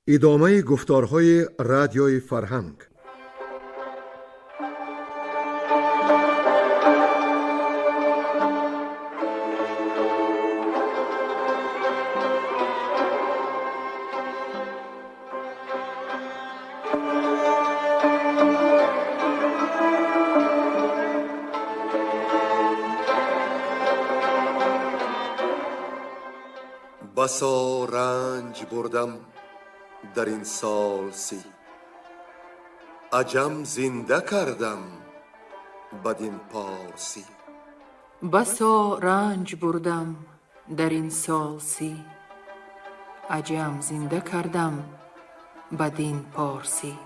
ادامه گفتارهای رادیوی فرهنگ. بسا رنج بردم در این سال سی، عجم زنده کردم بدین پارسی. بسا رنج بردم در این سال سی، عجم زنده کردم بدین پارسی.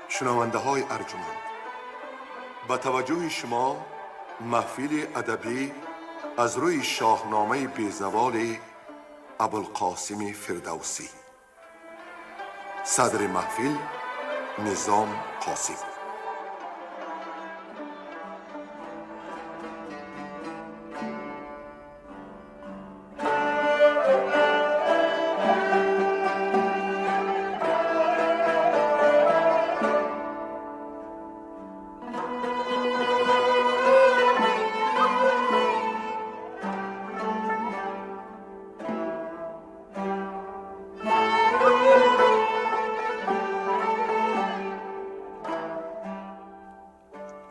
شنونده های ارجمند، با توجه شما محفل ادبی از روی شاهنامه بیزوال ابوالقاسم فردوسی. صدر محفل نظام قاسم.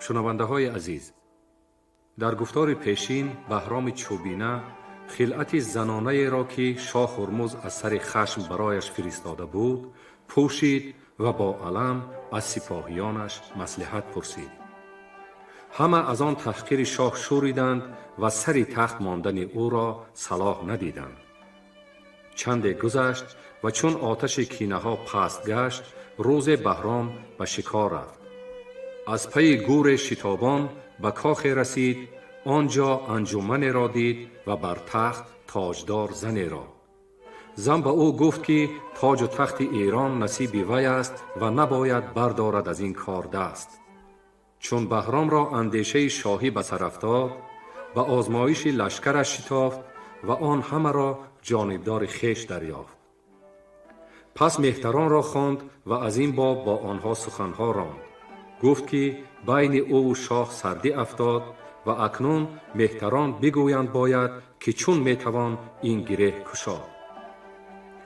شنونده های عزیز، در گفتار پیشین بهرام چوبینه خلعت زنانه را که شاه هرمز از سر خشم برایش فرستاده بود پوشید و با علم از سپاهیانش مصلحت پرسید. همه از آن تحقیر شاه شوریدند و سر تخت ماندن او را صلاح ندیدند. چند گذشت و چون آتش کینه ها پست گشت، روز بهرام به شکار رفت. از پی گور شتابان به کاخ رسید. آنجا انجمن را دید و بر تخت تاجدار زنی را. زن به او گفت که تاج و تخت ایران نصیب وی است و نباید بردارد از این کار دست. چون بهرام را اندیشه شاهی به سر افتاد، به آزمایش لشکرش شتافت و آن همه را جانبدار خویش دریافت. پس مهتران را خواند و از این باب با آنها سخنها راند. گفت که بین او و شاه سردی افتاد و اکنون مهتران بگویند باید که چون میتوان این گره کشاد.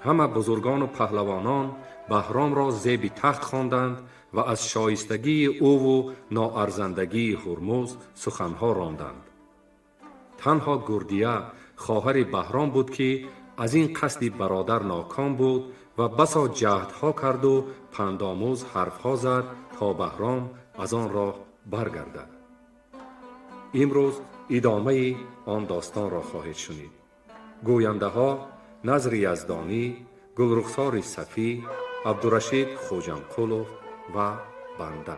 همه بزرگان و پهلوانان بهرام را زیب تخت خواندند و از شایستگی او و ناارزندگی هرمز سخنها راندند. تنها گردیه خواهر بهرام بود که از این قصد برادر ناکام بود و بسا جهدها کرد و پندآموز حرفها زد تا بهرام از آن راه برگردد. امروز ادامه آن داستان را خواهید شنید. گوینده ها نظر یزدانی، گلرخسار صفی، عبدالرشید خوجمقلوف و بنده.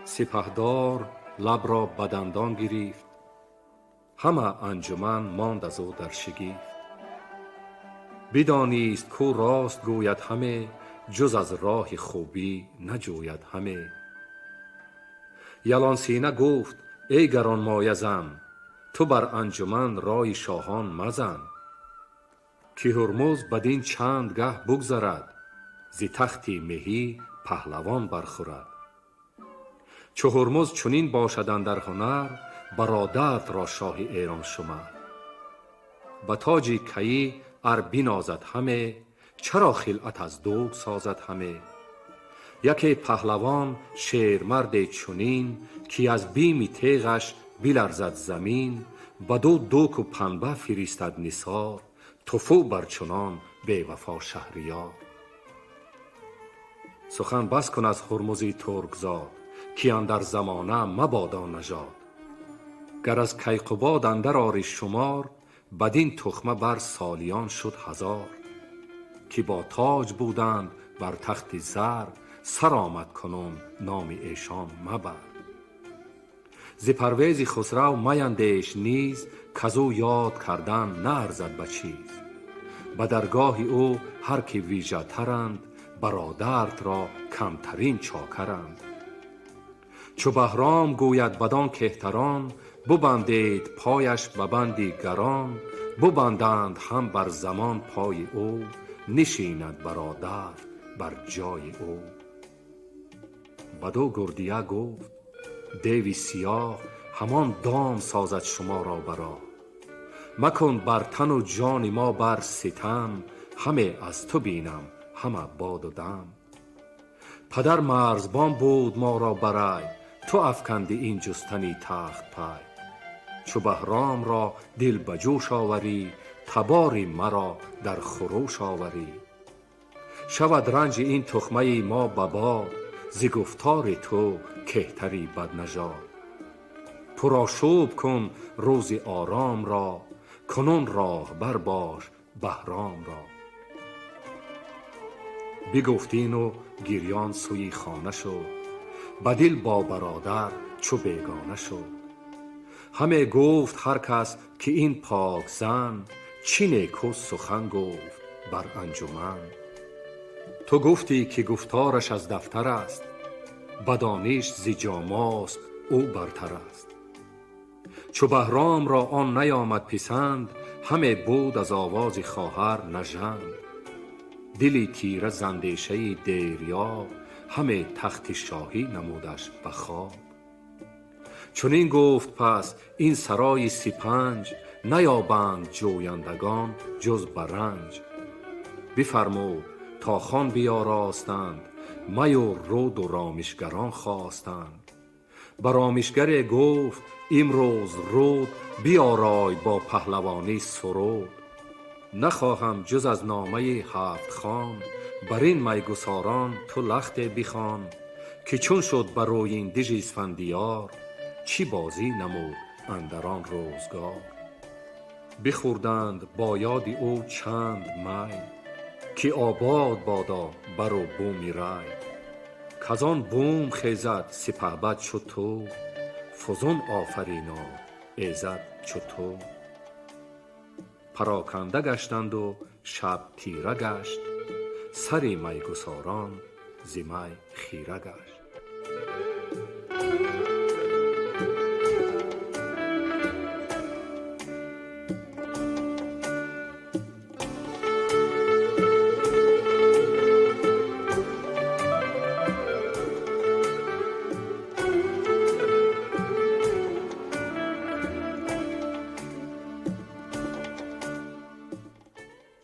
سپهدار لب را به دندان گرفت، همه انجمن ماند از او در شگفت. بدانست کو راست گوید همه، جز از راه خوبی نجوید همه. یلان سینه گفت ای گرانمایه زن، تو بر انجمن رای شاهان مزن. که هرمز بدین چند گه بگذرد، ز تخت مهی پهلوان برخورد. چو هرمز چنین باشد اندر هنر، برادرت را شاه ایران شمر. به تاج کیی ار بنازد همه، چرا خلعت از دوغ سازد همه. یکی پهلوان شیرمرد چنین، که از بیم تیغش بلرزد زمین. بدو دوک و پنبه فرستد نثار، تفو بر چنان بی وفا شهریار. سخن بس کن از هرمزی ترکزاد، که اندر زمانه مبادا نژاد. گر از کیقباد اندر آری شمار، بدین تخمه بر سالیان شد هزار. که با تاج بودند بر تخت زر، سر آمد کنون نام ایشان مبر. ز پرویز خسرو میندیش نیز، کزو یاد کردن نه ارزد به چیز. به درگاه او هر که ویژه ترند، برادرت را کمترین چاکرند. چو بهرام گوید بدان کهتران، ببندید پایش به بندی گران. ببندند هم بر زمان پای او، نشیند برادر بر جای او. بدو گردیه گفت دیوی سیاه، همان دام سازد شما را برا. مکن بر تن و جان ما بر ستم، همه از تو بینم همه باد و دم. پدر مرزبان بود ما را برای، تو افکندی این جستنی تخت پای. چو بهرام را دل به جوش آوری، تباری مرا در خروش آوری. شود رنج این تخمه ما به باد، ز گفتار تو کهتری بدنژاد. پرآشوب کن روز آرام را، کنون راهبر باش بهرام را. بگفتین و گریان سوی خانه شد، به دل با برادر چو بیگانه شد. همه گفت هر کس که این پاک زن، چه نیکو سخن گفت بر انجمن. تو گفتی که گفتارش از دفتر است، بدانش ز جاماست او برتر است. چو بهرام را آن نیامد پسند، همه بود از آواز خواهر نژند. دلی تیره ز اندیشه دیریاب، همه تخت شاهی نمودش به خواب. چنین گفت پس این سرای سپنج، نیابند جویندگان جز به رنج. بفرمود تا خوان بیاراستند، می و رود و رامشگران خواستند. به رامشگر گفت امروز رود، بیارای با پهلوانی سرود. نخواهم جز از نامه 7 خان، بر این میگساران تو لخت بخوان. که چون شد بر روی این دژ اسفندیار، چی بازی نمود اندر آن روزگار. بخوردند با یاد او چند می، که آباد بادا بر و بوم رای. کزان بوم خیزد سپهبد چو تو، فزون آفریناد ایزد چو تو. پراکنده گشتند و شب تیره گشت، سر میگساران ز می خیره گشت.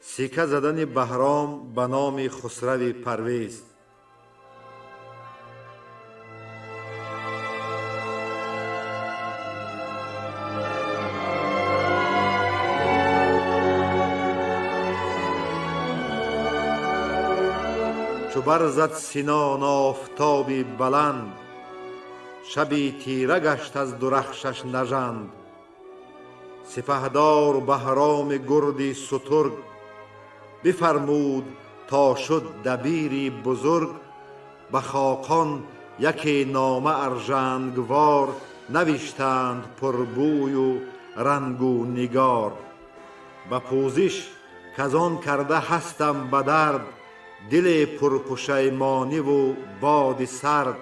سیکه زدن بهرام به نام خسرو پرویز. چو برزد سینان آفتابی بلند، شبی تیره گشت از درخشش نژند. سپهدار بهرام گردی سترگ، بفرمود تا شد دبیری بزرگ. به خاقان یکی نامه ارژنگوار، نوشتند پربوی و رنگ و نگار. به پوزش کزان کرده هستم به درد، دل پرپشیمانی و باد سرد.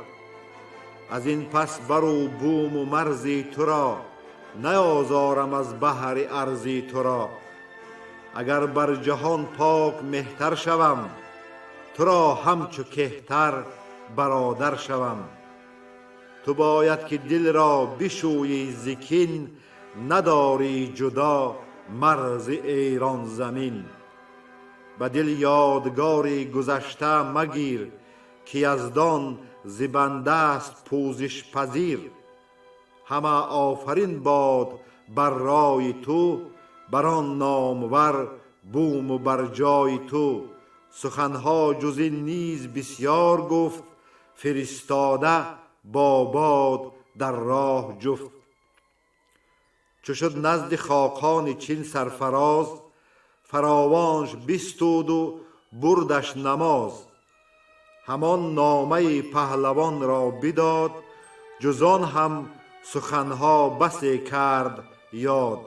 از این پس برو بوم و مرزی تو را، نیازارم از بحر ارزی تو را. اگر بر جهان پاک مهتر شوم، تو را همچو کهتر برادر شوم. تو باید که دل را بشویی ز کین، نداری جدا مرز ایران زمین. به دل یادگاری گذشته مگیر، که یزدان ز بنده است پوزش پذیر. همه آفرین باد بر رای تو، بر آن نامور بوم و بر جای تو. سخنها جز این نیز بسیار گفت، فرستاده با باد در راه جفت. چو شد نزد خاقان چین سرفراز، فراوانش بستود و بردش نماز. همان نامه پهلوان را بداد، جزان هم سخنها بسی کرد یاد.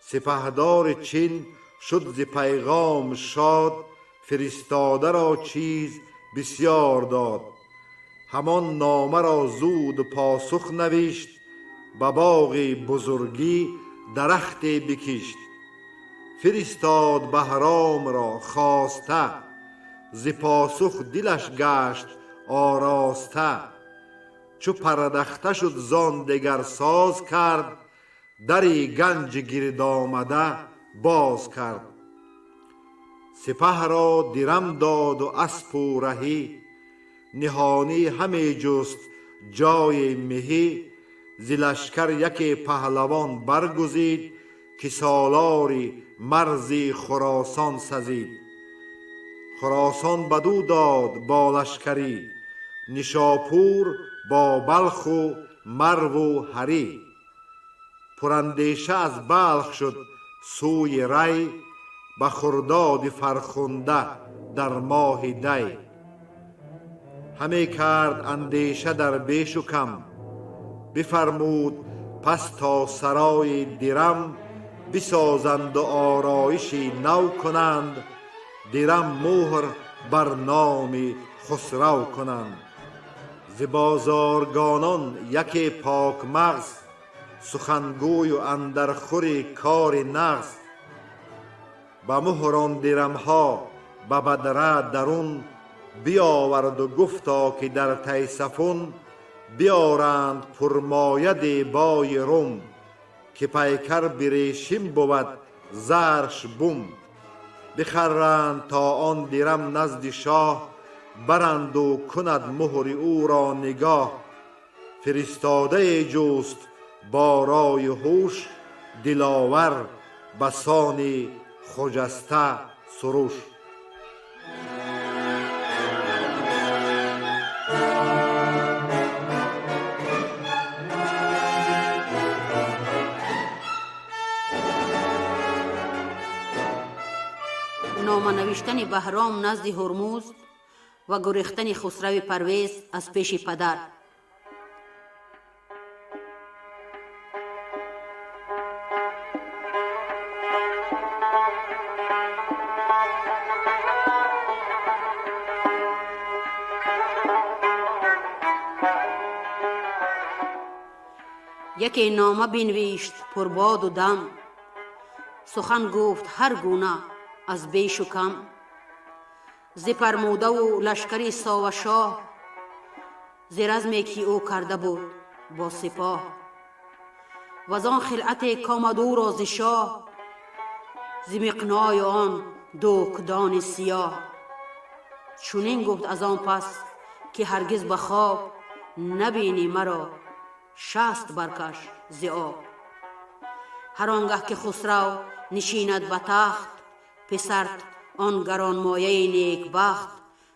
سپهدار چین شد ز پیغام شاد، فرستاده را چیز بسیار داد. همان نامه را زود پاسخ نوشت، به باغ بزرگی درختی بکشت. فرستاد بهرام را خواسته، ز پاسخ دلش گشت آراسته. چو پردخته شد زان دگر ساز کرد، دری گنج گرد آمده باز کرد. سپه را درم داد و اسپ و رهی، نهانی همی جست جای مهی. ز لشکر یکی پهلوان برگزید، که سالاری مرز خراسان سزید. خراسان بدو داد با لشکری، نشاپور با بلخ و مرو و هری. پراندیشه از بلخ شد سوی ری، به خرداد فرخنده در ماه دی. همی کرد اندیشه در بیش و کم، بفرمود پس تا سرای درم. بسازند و آرایشی نو کنند، درم مهر بر نام خسرو کنند. ز بازارگانان یکی پاک مغز، سخنگوی و اندرخور کار نغز. به مهر آن درم ها به بدره درون، بیاورد و گفتا که در تیسفون. بیارند پرمایه دیبای روم، که پیکر بریشم بود زرش بوم. بخرند تا آن درم نزد شاه، برند و کند مهر او را نگاه. فرستاده جست با رای هوش، دلاور بسان خجسته سروش. نامه نوشتن بهرام نزد هرمز و گریختن خسرو پرویز از پیش پدر. یکی نامه بنوشت پرباد و دم، سخن گفت هر گونه از بیش و کم. ز فرموده و لشکری ساو شاه، ز رزمی که او کرده بود با سپاه. وزان خلعت کامد او را ز شاه، ز مقناع آن دوکدان سیاه. چنین گفت از آن پس که هرگز به خواب، نبینی مرا شست برکش ز آب. هر آنگه که خسرو نشیند به تخت، پسر آن گرانمایه نیک بخت.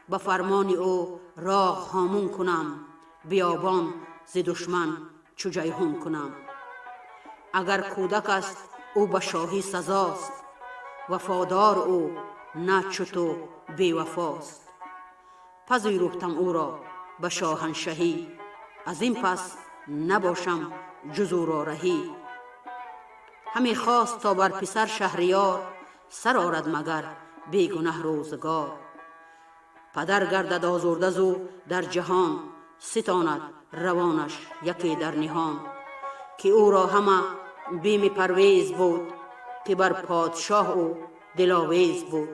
به فرمان او راه هامون کنم، بیابان ز دشمن چو جیحون کنم. اگر کودک است او به شاهی سزاست، وفادار او نه چو تو بی وفاست. پذیرفتم او را به شاهنشهی، از این پس نباشم جز او را رهی. همی خواست تا بر پسر شهریار، سر آرد مگر بی گنه روزگار. پدر گردد آزرده زو در جهان، ستاند روانش یکی در نهان. که او را همه بیم پرویز بود، که بر پادشاه او دلاویز بود.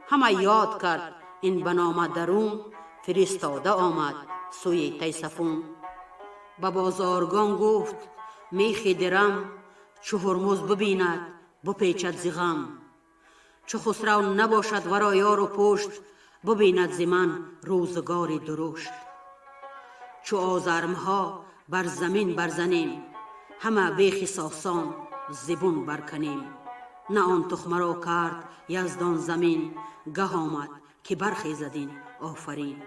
همه یاد کرد این بنامه درون، فرستاده آمد سوی تیسفون. به بازارگان گفت میخ درم، چو هرمز ببیند بپیچد ز غم. چو خسرو نباشد ورا یار و پشت، ببیند ز من روزگاری درشت. چو آزرمها بر زمین برزنیم، همه بیخ ساسان زبون برکنیم. نه آن تخمه را کرد یزدان زمین، گه آمد که برخیزد آفرین.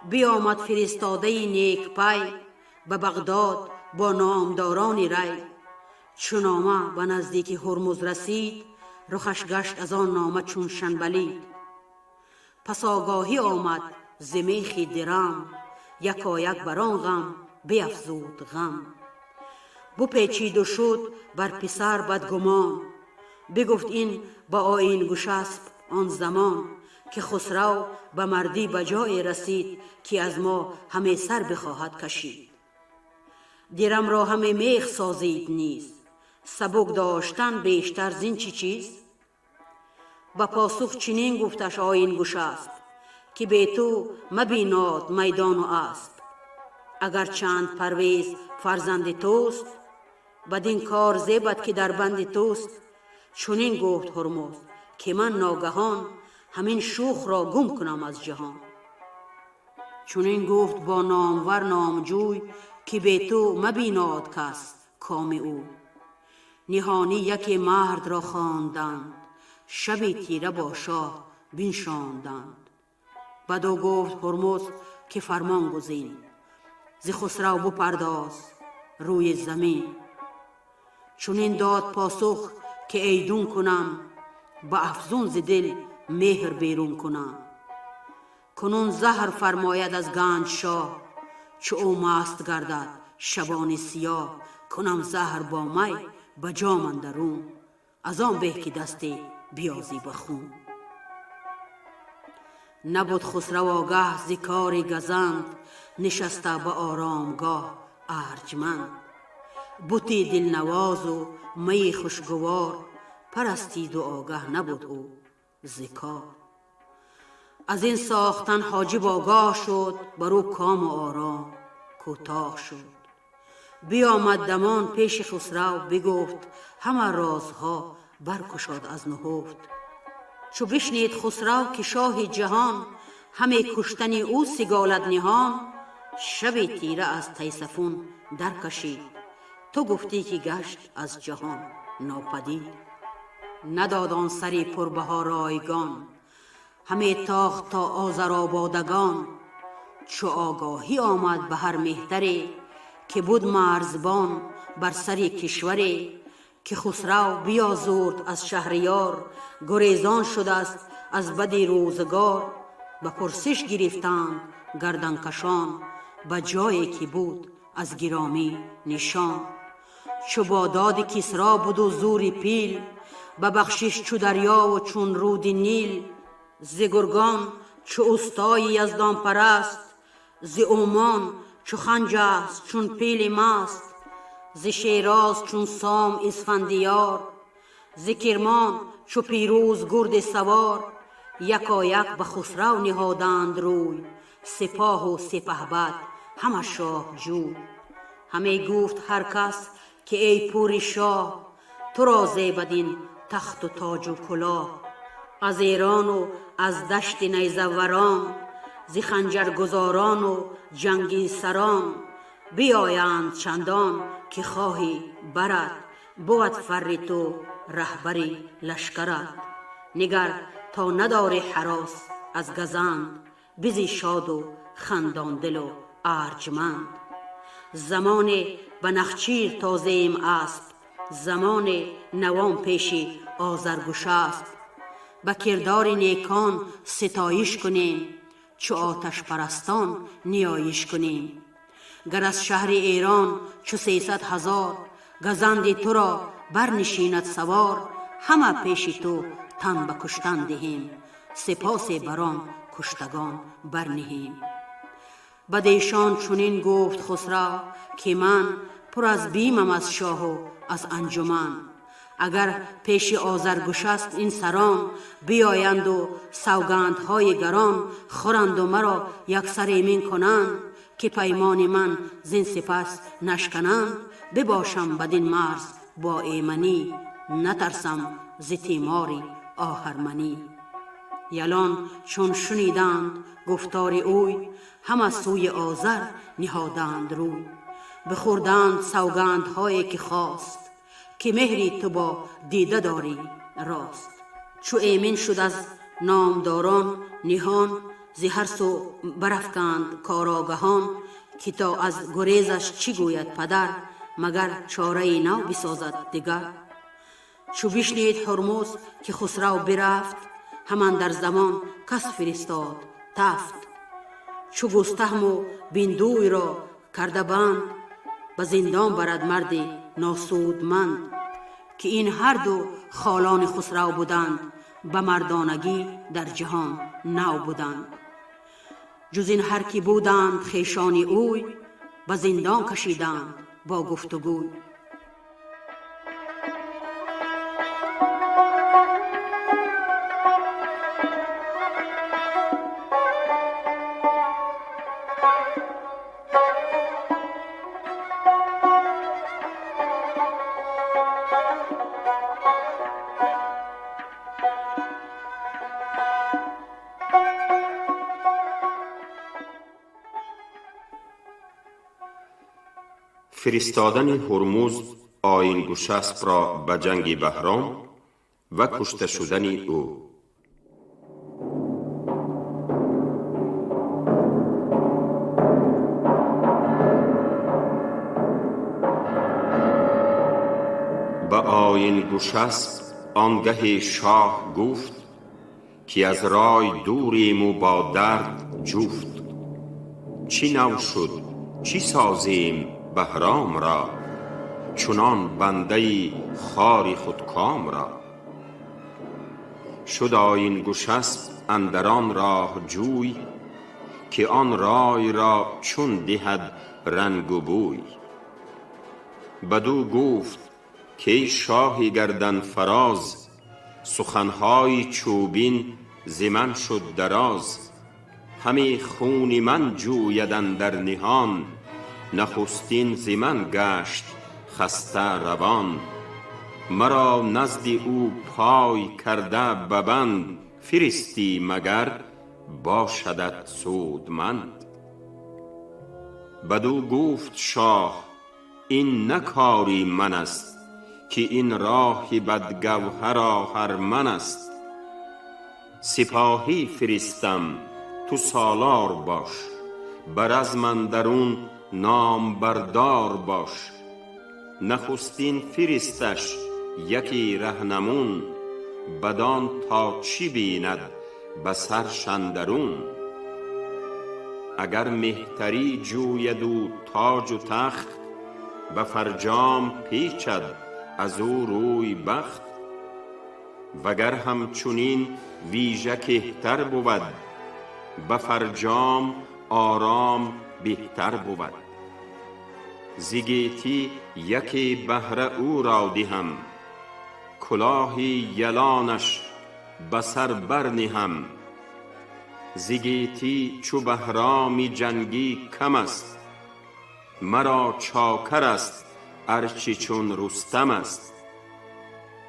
بیامد فرستاده نیک پی، به بغداد با نامداران ری. چون نامه به نزدیک هرمز رسید، رخش گشت از آن نامه چون شنبلید. پس آگاهی آمد ز میخ درم، یکایک بر آن غم بیفزود غم. بپیچید و شد بر پسر بدگمان، بگفت این با آیین گشسب آن زمان. که خسرو به مردی به جای رسید، که از ما همه سر بخواهد کشید. درم را همه میخ سازید نیز، سبک داشتن بیشتر زین چیز. به پاسخ چنین گفتش آیین گشسب، که به تو مبیناد میدان و اسب. اگر چند پرویز فرزند توست، بدین کار زیبد که در بند توست. چنین گفت هرمز که من ناگهان، همین شوخ را گم کنم از جهان. چنین گفت با نامور نامجوی، که به تو مبیناد کس کام او. نهانی یک مرد را خواندند، شبی تیره با شاه بنشاندند. بدو گفت هرمز که فرمان گزین، ز خسرو بپرداز روی زمین. چنین داد پاسخ که ایدون کنم، به افزون ز دل مهر بیرون کنم. کنون زهر فرماید از گنج شاه، چو او مست گردد شبان سیاه. کنم زهر با می به جام اندرون، از آن به که دستی بیازی به خون. نبود خسرو آگه ز کار گزند، نشسته به آرامگاه ارجمند. بتی دلنواز و می خوشگوار، پرستید و آگه نبود او ز کار. از این ساختن حاجب آگاه شد، برو کام و آرام کوتاه شد. بیامد دمان پیش خسرو بگفت، همه رازها برگشاد از نهفت. چو بشنید خسرو که شاه جهان، همه کشتن او سگالد نهان. شب تیره از تیسفون در کشید، تو گفتی که گشت از جهان ناپدید. نداد آن سری پربها رایگان، همه تاخت تا آذرآبادگان. چو آگاهی آمد به هر مهتری، که بود مرزبان بر سری کشوری. که خسرو بیازرد از شهریار، گریزان شده است از بد روزگار. به پرسش گرفتند گردن کشان، به جایی که بود از گرامی نشان. چو با داد کسری بود و زور پیل، به بخشش چو دریا و چون رود نیل. ز گرگان چو استای یزدان پرست، ز اومان چو خنج است چون پیل مست. ز شیراز چون سام اسفندیار، ز کرمان چو پیروز گرد سوار. یکایک به خسرو نهادند روی، سپاه و سپهبد همه شاه جوی. همه گفت هر کس که ای پور شاه، تو را زیبد این تخت و تاج و کلاه. از ایران و از دشت نیزوران، ز خنجرگزاران و جنگی سران. بیایند چندان که خواهی برد، بود فر تو رهبری لشکرت. نگر تا نداری هراس از گزند، بزی شاد و خندان دل و ارجمند. زمان به نخچیر تازیم اسب، زمان نوام پیشی آذرگشسب. به کردار نیکان ستایش کنیم، چو آتش پرستان نیایش کنیم. گر از شهر ایران چو 300,000، گزند تو را برنشیند سوار. همه پیش تو تن به کشتن دهیم، سپاس بران کشتگان برنهیم. بدیشان چنین گفت خسرو که من، پر از بیمم از شاه و از انجمن. اگر پیش آذرگشسب این سران، بیایند و سوگندهای گران. خورند و مرا یکسر ایمن کنند، که پیمان من زین سپس نشکنند. بباشم بدین مرز با ایمنی، نترسم ز تیماری آهرمنی. یلان چون شنیدند گفتار اوی، همه سوی آذر نهادند روی. بخوردند سوگندهایی که خواست، که مهری تو با دیده داری راست. چو ایمن شد از نامداران نهان، ز هر سو برافکند کارآگهان. که تا از گریزش چی گوید پدر، مگر چاره نو بسازد دیگر. چو بشنید هرمز که خسرو برفت، همان در زمان کس فرستاد تفت. چو گستهم و بیندوی را کرده بند، به زندان برد مرد ناسودمند. که این هر دو خالان خسرو بودند، به مردانگی در جهان نو بودند. جز این هر کی بودند خویشان اوی، به زندان کشیدند با گفتگوی. فرستادن هرمز آیین گشسپ را به جنگ بهرام و کشته شدن او. به آیین گشسپ آنگه شاه گفت، که از رای دوریم و با درد جفت. چی نو شد چی سازیم بهرام را، چنان بنده خاری خودکام را. شد آیین گشسپ اندران راه جوی، که آن رای را چون دهد رنگ و بوی. بدو گفت که ای شاه گردن فراز، سخنهای چوبین ز من شد دراز. همی خون من جوید اندر نهان، نخستین ز من گشت خسته روان. مرا نزد او پای کرده ببند، فرستی مگر باشدت سودمند. بدو گفت شاه این نه کاری من است، که این راه بدگوهر آهرمن است. سپاهی فرستم تو سالار باش، بر از من درون نام بردار باش. نخستین فرستش یکی رهنمون، بدان تا چی بیند به سرش اندرون. اگر مهتری جوید او تاج و تخت، به فرجام پیچد از او روی بخت. وگر همچنین ویژه کهتر بود، به فرجام آرام بهتر بود. ز گیتی یکی بهره او را دهم، کلاهی یلانش به سر برنهم. ز گیتی چو بهرامی جنگی کم است، مرا چاکر است ارچی چون رستم است.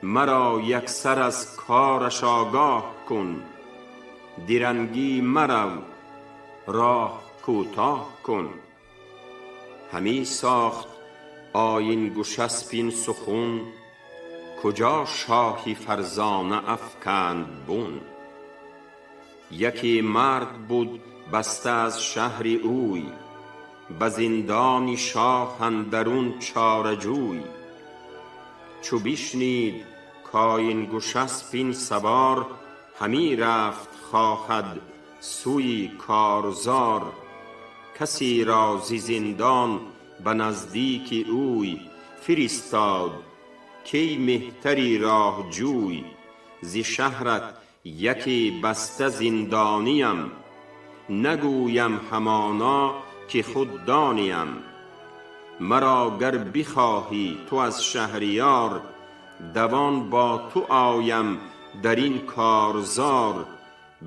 مرا یک سر از کارش آگاه کن، درنگی مرو راه کوتاه کن. همی ساخت آیین گشسپ این سخن، کجا شاهی فرزانه افکند بن. یکی مرد بود بسته از شهر اوی، به زندان شاه اندرون چاره جوی. چو بشنید کآیین گشسپ این سوار، همی رفت خواهد سوی کارزار. کسی را ز زندان به نزدیک اوی، فرستاد کی مهتری راه جوی. ز شهرت یکی بسته زندانیم، نگویم همانا که خود دانیم. مرا گر بخواهی تو از شهریار، دوان با تو آیم در این کارزار.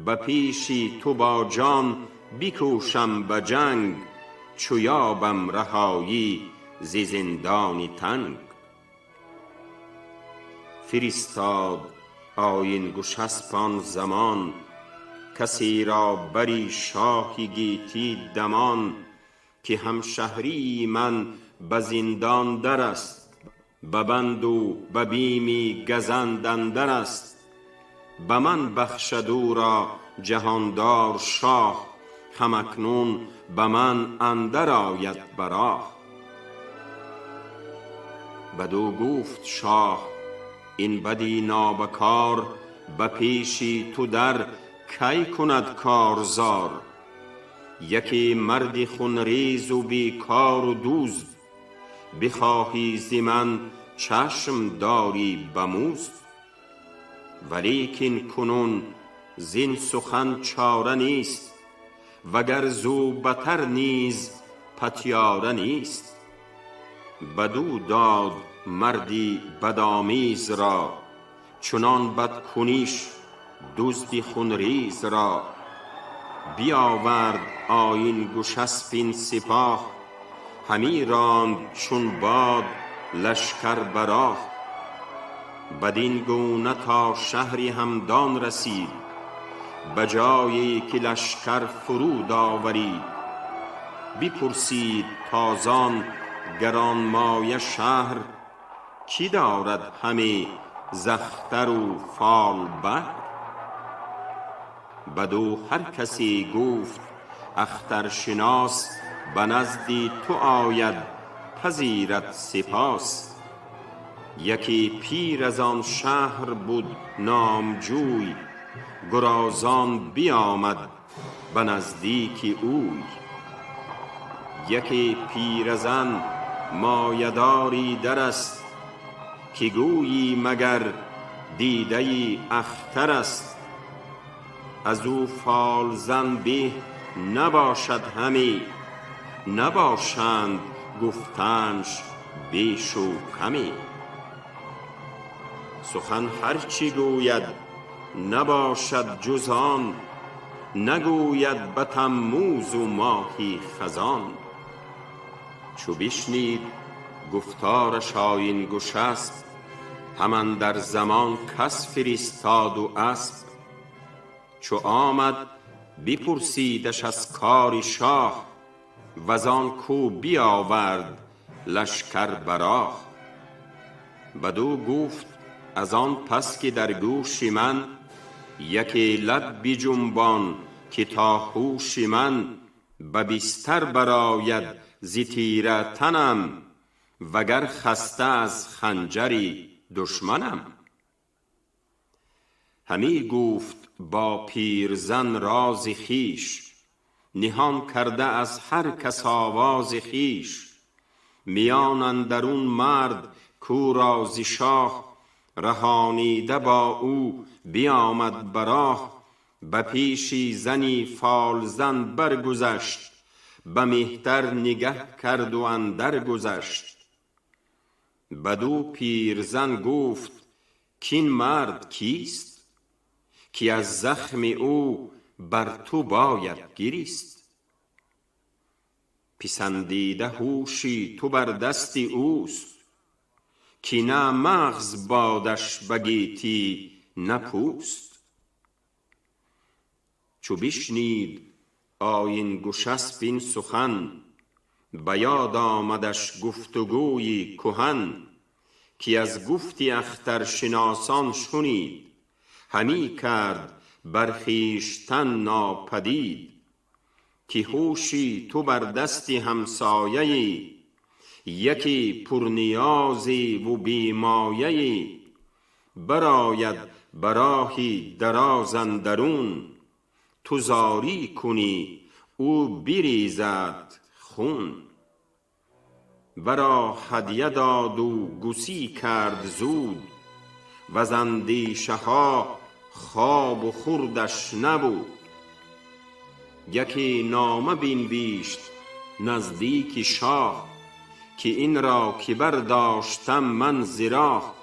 به پیشی تو با جان بکوشم به جنگ، چو یابم رهایی ز زندانی تنگ. فرستاد آیین گشسپ آن زمان، کسی را بری شاه گیتی دمان. که همشهری من به زندان در است، به بند و به بیمی گزند اندر است. به من بخشد او را جهاندار شاه، هم اکنون به من اندر آید به راه. بدو گفت شاه این بدی نابکار به پیشی تو در کی کند کارزار. یکی مردی خونریز و بیکار و دوز، بخواهی ز من چشم داری بموز. ولیکن کنون زین سخن چاره نیست، وگر زو بتر نیز پتیاره نیست. بدو داد مردی بدآمیز را، چنان بدکنیش دزدی خونریز را. بیاورد آیین گشسپین سپاه، همی راند چون باد لشکر به راه. بدین گونه تا شهری همدان رسید، به جایی که لشکر فرود آورید. بپرسید تازان گرانمایه شهر، کی دارد همی زختر و فال بهر. بدو هر کسی گفت اخترشناس، به نزدی تو آید پذیرد سپاس. یکی پیر از آن شهر بود نامجوی، گرازان بیامد به نزدیک اوی. یکی پیرزن مایه‌داری در است، که گویی مگر دیده اختر است. از او فال زن به نباشد همی، نباشند گفتنش بیش و کمی. سخن هرچی گوید نباشد جز آن، نگوید به تموز و ماهی خزان. چو بشنید گفتارش آیین گشسپ، همان در زمان کس فرستاد و اسپ. چو آمد بپرسیدش از کار شاه، وزان کو بیاورد لشکر به راه. بدو گفت از آن پس که در گوش من، یکی لب بجنبان که تا هوش من. به بستر برآید ز تیره تنم، وگر خسته از خنجری دشمنم. همی گفت با پیرزن راز خویش، نهان کرده از هر کس آواز خویش. میان اندرون مرد کو را ز شاه، رهانیده با او بیامد به راه. به پیشی زنی فال زن برگذشت، به مهتر نگه کرد و اندر گذشت. بدو پیرزن گفت کین مرد کیست، که از زخم او بر تو باید گریست. پسندیده هوشی تو بر دست اوست، که نه مغز بادش به گیتی نه پوست. چو بشنید آیین گشسپ این سخن، به یاد آمدش گفتگوی کهن. که از گفتی اخترشناسان شنید، همی کرد بر خویشتن ناپدید. که هوشی تو بر دست همسایه، یکی پرنیازی و بیمایه. برآید به راهی دراز اندرون، تو زاری کنی او بریزد خون. ورا هدیه داد و گسی کرد زود، وز اندیشه ها خواب و خوردش نبود. یکی نامه بنوشت نزدیک شاه، که این را که برداشتم من ز راه.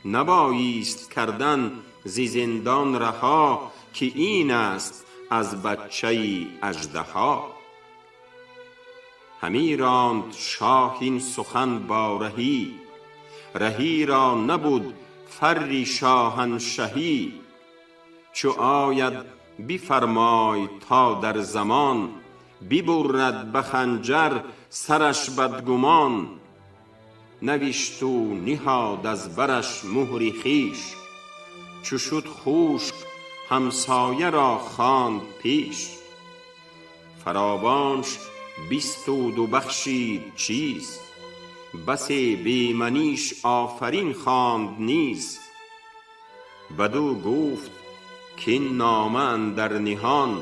نبایست کردن ز زندان رها، که این است از بچه اژدها. همی راند شاه این سخن با رهی، رهی را نبود فری شاهنشهی. چو آید بفرمای تا در زمان، ببرد به خنجر سرش بدگمان. نوشت و نهاد از برش مهر خویش، چو شد خشک همسایه را خواند پیش. فراوانش بستود و بخشید چیز، بسی بیمنیش آفرین خواند نیز. بدو گفت کین نامه اندر نهان،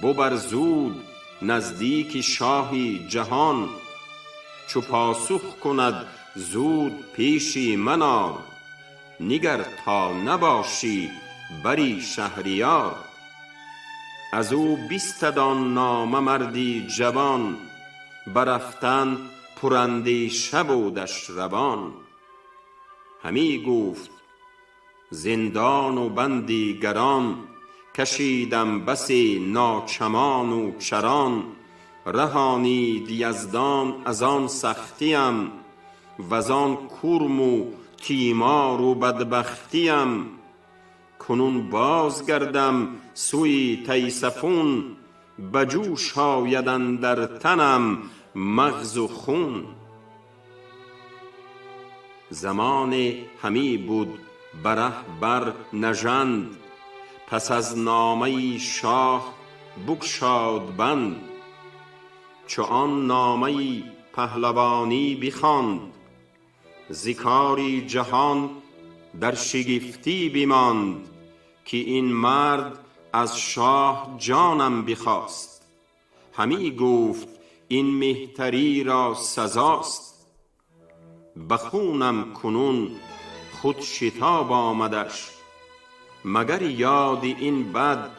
ببر زود نزدیک شاهی جهان. چو پاسخ کند زود پیشی من آر، نگر تا نباشی بری شهریار. از او بیستد آن نامه مردی جوان، برفتن پراندیشه بودش روان. همی گفت زندان و بندی گران، کشیدم بسی ناچمان و چران. رهانید یزدان از آن سختیم، وزان کرم و تیمار و بدبختیم. کنون بازگردم سوی تیسفون، بجوش آید اندر تنم مغز و خون. زمان همی بود بره بر نژند، پس از نامه شاه بگشاد بند. چو آن نامه پهلوانی بخواند، ز کاری جهان در شگفتی بماند. که این مرد از شاه جانم بخواست، همی گفت این مهتری را سزاست. بخونم کنون خود شتاب آمدش، مگر یاد این بد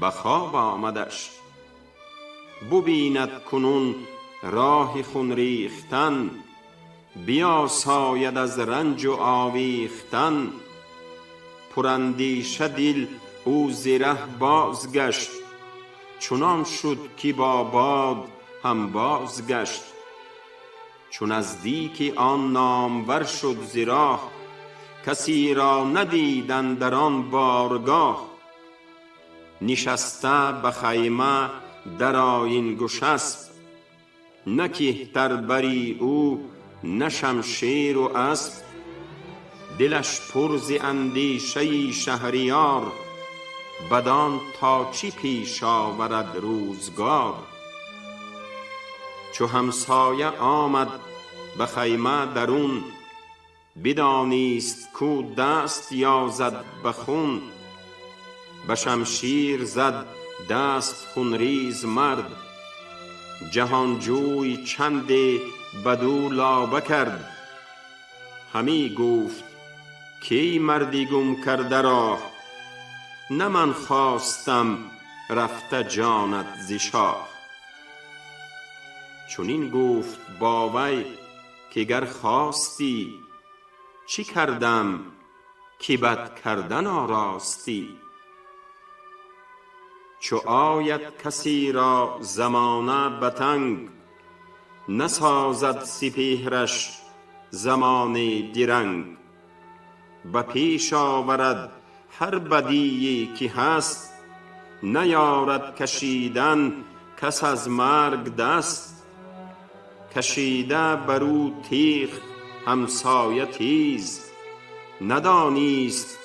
بخواب آمدش. ببیند کنون راه خون ریختن، بیاساید از رنج و آویختن. پراندیشه دل او ز ره بازگشت، چنان شد که با باد هم بازگشت. چون نزدیک آن نامور شد ز راه، کسی را ندید اندر آن بارگاه. نشسته به خیمه در آیین گشسپ، نه کهتر بری او نه شمشیر و اسپ. دلش پر ز اندیشه شهریار، بدان تا چی پیش آورد روزگار. چو همسایه آمد به خیمه درون، بدانیست کو دست یازد به خون. به شمشیر زد دست خونریز مرد، جهانجوی چند بدو لابه کرد. همی گفت کی مردی گم کرده راه، نه من خواستم رفته جانت ز شاه. چنین گفت با وی که گر خواستی، چی کردم که بد کردن آراستی. چو آید کسی را زمانه به تنگ، نسازد سپهرش زمان درنگ. به پیش آورد هر بدیی که هست، نیارد کشیدن کس از مرگ دست. کشیده برو تیغ همسایه تیز، ندانیست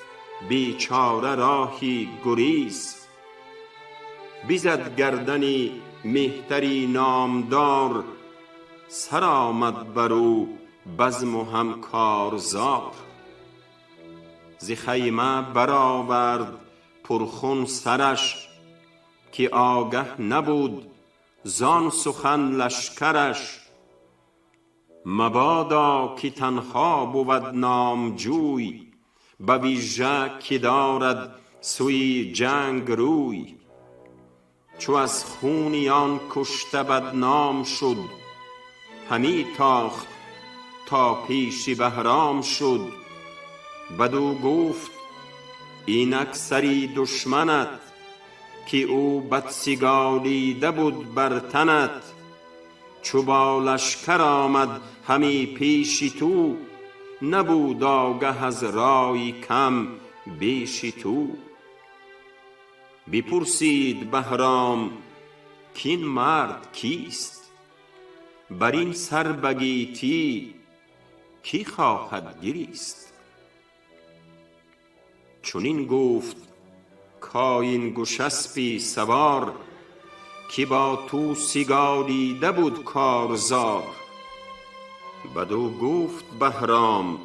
بیچاره راهی گریز. بزد گردن مهتری نامدار، سر آمد برو بزم و هم کارزار. ز خیمه برآورد پرخون سرش، که آگه نبود زان سخن لشکرش. مبادا که تنها بود نامجوی، به ویژه که دارد سوی جنگ روی. چو از خونی آن کشته بدنام شد، همی تاخت تا پیش بهرام شد. بدو گفت اینک سری دشمنت، که او بدسگالیده بود بر تنت. چو با لشکر آمد همی پیش تو، نبود آگه از رای کم بیش تو. بپرسید بهرام کین مرد کیست، بر این سر به گیتی کی خواهد گریست. چنین گفت کاین گشسپی سوار، که با تو سگالیده بود کارزار. بدو گفت بهرام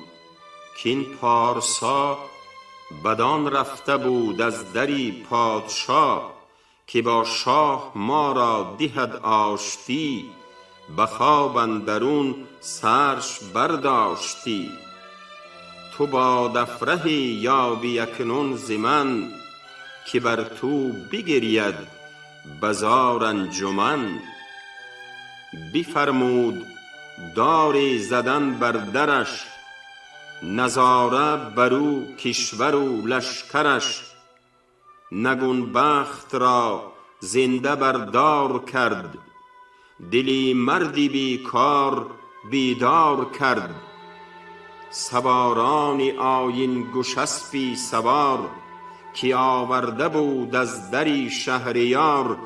کین پارسا بدان رفته بود از دری پادشاه که با شاه ما را دهد آشتی به خواب اندرون سرش برداشتی تو با دفره یابی اکنون ز من که بر تو بگرید بزار انجمن بفرمود داری زدن بر درش نظاره برو کشور و لشکرش نگون بخت را زنده بردار کرد دلی مردی بیکار بیدار کرد سواران آیین گشسپی سوار که آورده بود از دری شهریار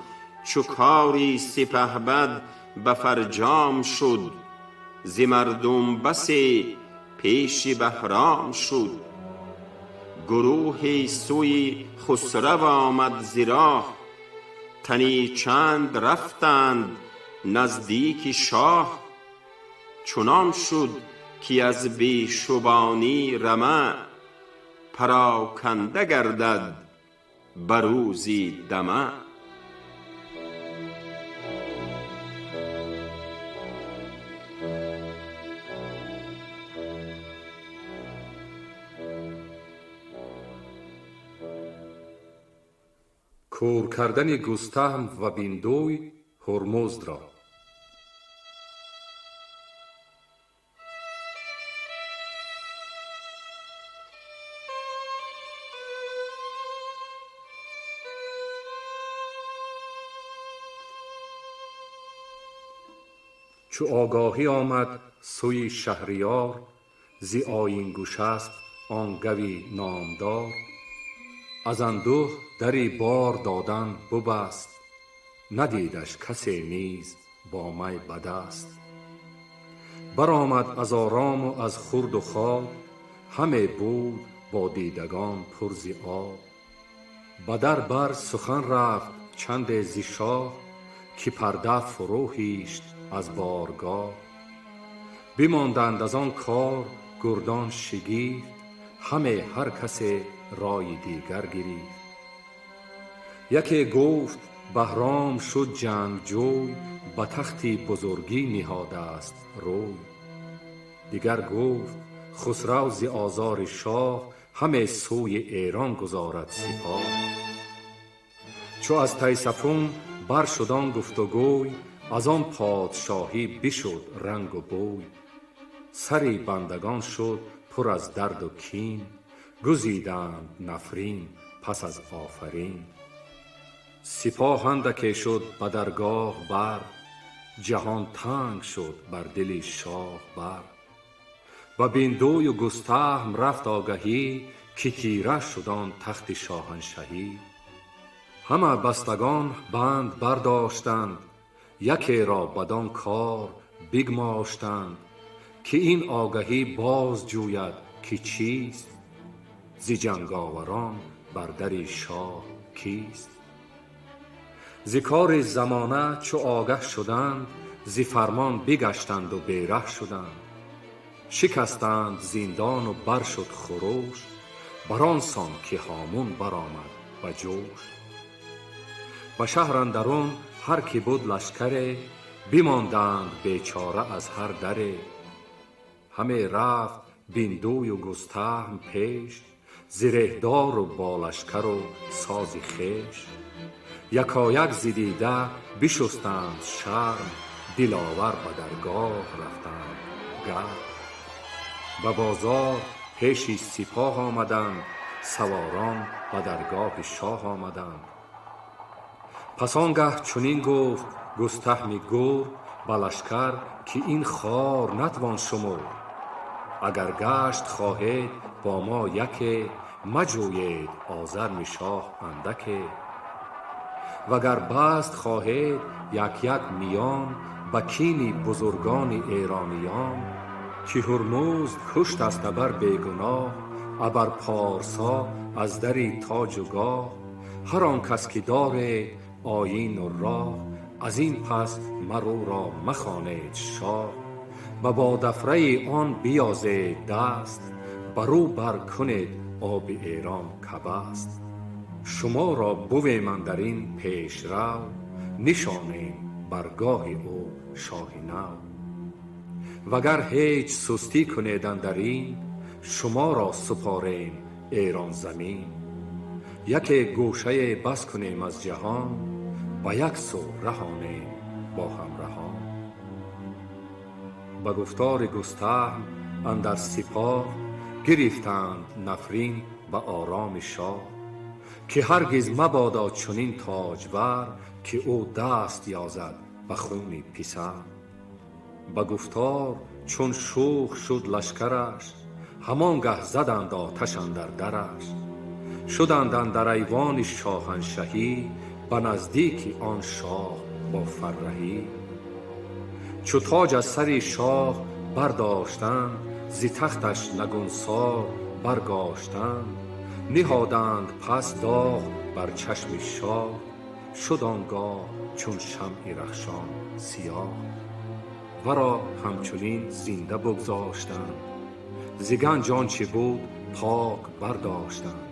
چو کاری سپهبد به فرجام شد ز مردم بسی پیش بهرام شد گروهی سوی خسرو آمد ز راه تنی چند رفتند نزدیک شاه چنان شد که از بیشبانی رمه پراکنده گردد به روزی دمه کور کردن گستهم و بیندوی هرمزد را. چو آگاهی آمد سوی شهریار ز آیین گشسپ آن گوی نامدار از اندوه دری بار دادن ببست ندیدش کسی نیز با می به دست برآمد از آرام و از خورد و خواب همه بود با دیدگان پر ز آب به در بر سخن رفت چند ز شاه که پرده فرو هیشت از بارگاه بماندند از آن کار گردان شگفت همه هر کسی رای دیگر گرفت یکی گفت بهرام شد جنگجوی به تختی بزرگی نهاده است روی دیگر گفت خسرو ز آزار شاه همه سوی ایران گذارد سپاه چو از تیسفون بر شد آن گفت و گوی از آن پادشاهی بشد رنگ و بوی سری بندگان شد پر از درد و کین گزیدند نفرین پس از آفرین سپاه اندکی شد به درگاه بر جهان تنگ شد بر دل شاه بر و بیندوی و گستهم رفت آگهی که تیره شد آن تخت شاهنشهی همه بستگان بند برداشتند یکی را بدان کار بگماشتند که این آگهی باز جوید که چیست ز جنگاوران بر در شاه کیست ز کار زمانه چو آگه شدند ز فرمان بگشتند و بیره شدند شکستند زندان و بر شد خروش بر آن سان که هامون برآمد به جوش به شهر اندرون هر که بود لشکر بماندند بیچاره از هر دره همه رفت بیندوی و گستهم پیش زرهدار و بالشکر و ساز خویش یکایک ز دیده بشستند شرم دلاور به درگاه رفتند گرم به بازار پیش سپاه آمدند سواران به درگاه شاه آمدند پس آنگه چنین گفت گستهم گرد به لشکر که این خوار نتوان شمرد اگر گشت خواهید با ما یکی مجویید آزرم شاه اندکی وگر بست خواهید یک یک میان به کین بزرگان ایرانیان که هرمزد کشت است بر بیگناه ابر پارسا از دری تاج و گاه هر آن کس که داره آیین و راه از این پس مرو را مخوانید شاه و با دفره آن بیازید دست، برو بر کنید آب ایران کبست. شما را بوی من در این پیش رو، نشانیم برگاه او شاه نو. وگر هیچ سستی کنیدن در این، شما را سپاریم ایران زمین. یک گوشه بس کنیم از جهان، با یک سو رهانیم با همراهان. با گفتار گستهم اندر سپاه، گرفتند نفرین و آرام شاه. که هرگز مبادا چنین تاجور، که او دست یازد به خون پسر. با گفتار چون شوخ شد لشکرش، همانگه زدند آتش اندر درش. شدند اندر ایوان شاهنشهی، به نزدیک آن شاه با فرهی. چو تاج از سر شاه برداشتند، ز تختش نگونسار برگاشتند. نهادند پس داغ بر چشم شاه، شد آنگاه چون شمع رخشان سیاه. ورا همچنین زنده بگذاشتند، ز گنج آنچه بود پاک برداشتند.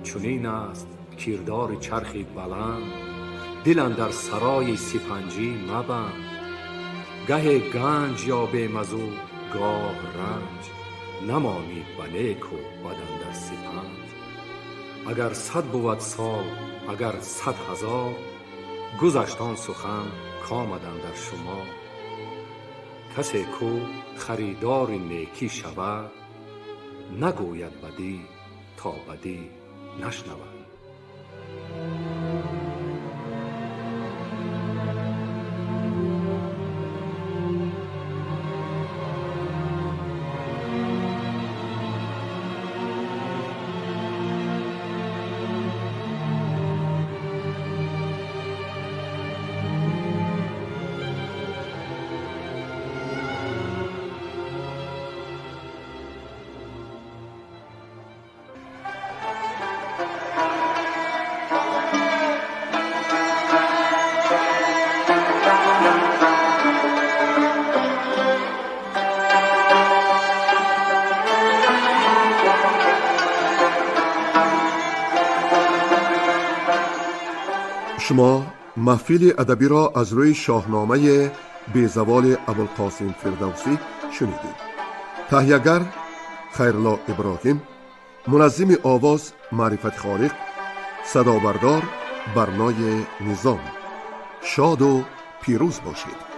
چنین است کردار چرخی بلند، دل اندر سرای سپنجی مبند. گه گنج یابیم از او گاه رنج، نمانید به نیک و بد اندر سپنج. اگر 100 بود سال اگر 100,000، گذشت آن سخن کآمد اندر شما. کسی کو خریدار نیکی شود، نگوید بدی تا بدی نشنود. شما محفل ادبی را از روی شاهنامه بیزوال ابوالقاسم فردوسی شنیدید. تهیه‌گر خیرالله ابراهیم، منظم آواز معرفت خالق، صدابردار برنای نظام. شاد و پیروز باشید.